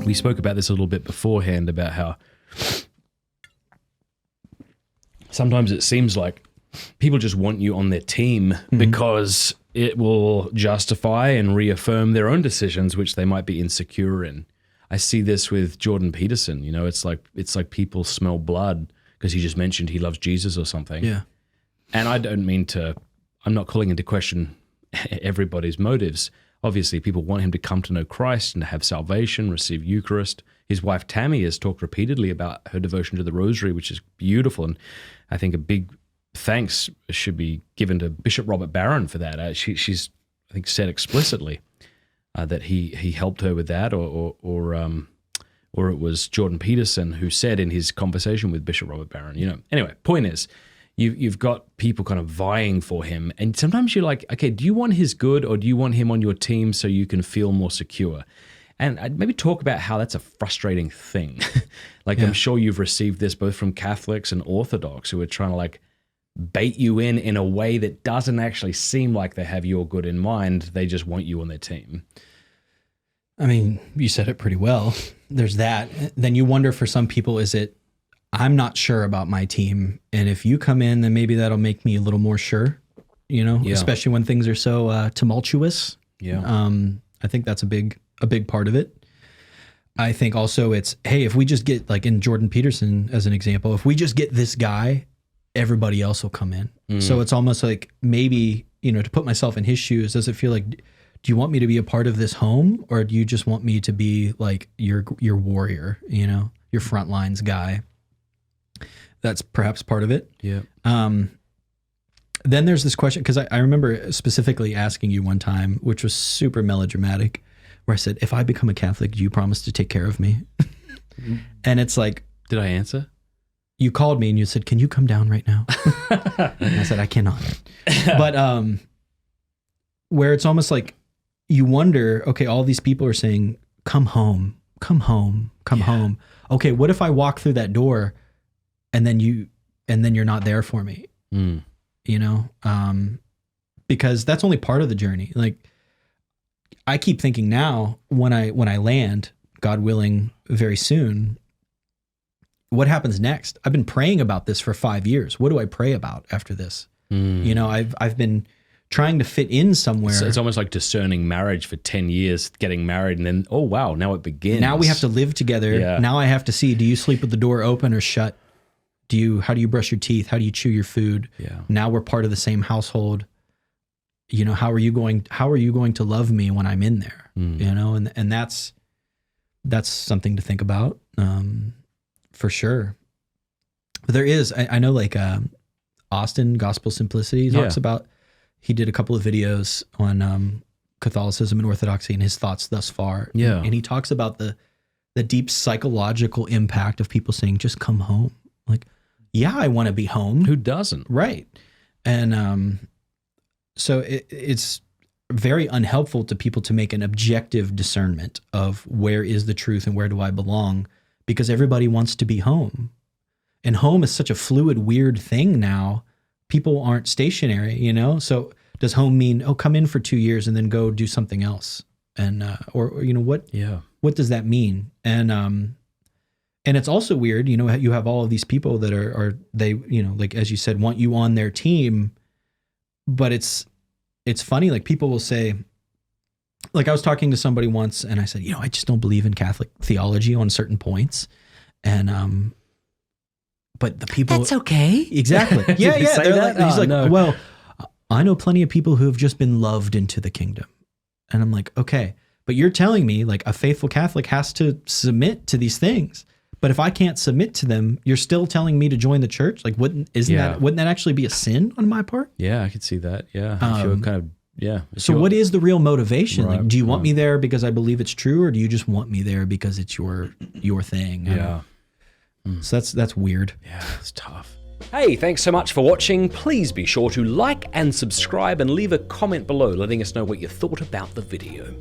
We spoke about this a little bit beforehand about how sometimes it seems like people just want you on their team because it will justify and reaffirm their own decisions, which they might be insecure in. I see this with Jordan Peterson. You know, it's like people smell blood because he just mentioned he loves Jesus or something. Yeah. And I don't mean to, I'm not calling into question everybody's motives. Obviously, people want him to come to know Christ and to have salvation, receive Eucharist. His wife, Tammy, has talked repeatedly about her devotion to the Rosary, which is beautiful. And I think a big thanks should be given to Bishop Robert Barron for that. She's, I think, said explicitly that he helped her with that, or it was Jordan Peterson who said in his conversation with Bishop Robert Barron. You know, anyway, point is, you've got people kind of vying for him, and sometimes you're like, okay, do you want his good or do you want him on your team so you can feel more secure? And I'd maybe talk about how that's a frustrating thing. I'm sure you've received this both from Catholics and Orthodox who are trying to like bait you in a way that doesn't actually seem like they have your good in mind. They just want you on their team. I mean, you said it pretty well. There's that. Then you wonder for some people, is it, I'm not sure about my team, and if you come in, then maybe that'll make me a little more sure, you know, especially when things are so tumultuous. Yeah. I think that's a big part of it. I think also it's, hey, if we just get, like in Jordan Peterson as an example, if we just get this guy, everybody else will come in. So it's almost like maybe, you know, to put myself in his shoes, does it feel like, do you want me to be a part of this home, or do you just want me to be like your warrior, you know, your front lines guy? That's perhaps part of it. Yeah. Then there's this question, because I remember specifically asking you one time, which was super melodramatic, where I said, if I become a Catholic, do you promise to take care of me? And it's like, did I answer? You called me and you said, can you come down right now? And I said, I cannot. But where it's almost like you wonder, okay, all these people are saying, come home, come home, come home. Okay, what if I walk through that door and then you're not there for me? You know, because that's only part of the journey. Like, I keep thinking now, when I land, God willing, very soon, what happens next? I've been praying about this for 5 years. What do I pray about after this? You know, I've been trying to fit in somewhere. It's almost like discerning marriage for 10 years, getting married, and then, oh wow, now it begins. Now we have to live together. Yeah. Now I have to see, do you sleep with the door open or shut? How do you brush your teeth? How do you chew your food? Yeah. Now we're part of the same household. You know, how are you going to love me when I'm in there? You know, and that's something to think about, for sure. But there is, I know, like Austin Gospel Simplicity talks about, he did a couple of videos on Catholicism and Orthodoxy and his thoughts thus far. Yeah. And he talks about the deep psychological impact of people saying, just come home. Like, yeah, I want to be home. Who doesn't? Right. And so it's very unhelpful to people to make an objective discernment of where is the truth and where do I belong, because everybody wants to be home. And home is such a fluid, weird thing now. People aren't stationary, you know? So does home mean, oh, come in for 2 years and then go do something else? And, or you know, what does that mean? And it's also weird, you know, you have all of these people that are they, you know, like, as you said, want you on their team, but it's funny. Like, people will say, like, I was talking to somebody once and I said, you know, I just don't believe in Catholic theology on certain points. And, but the people, That's okay. Exactly. Yeah. Did they say that? He's like, no. well, I know plenty of people who have just been loved into the kingdom. And I'm like, okay, but you're telling me like a faithful Catholic has to submit to these things. But if I can't submit to them, you're still telling me to join the church? Like, wouldn't that actually be a sin on my part? Yeah, I could see that. Yeah. If you're kind of, So what is the real motivation? Right. Like, do you want me there because I believe it's true, or do you just want me there because it's your thing? Yeah. So that's weird. Yeah, it's tough. Hey, thanks so much for watching. Please be sure to like and subscribe and leave a comment below letting us know what you thought about the video.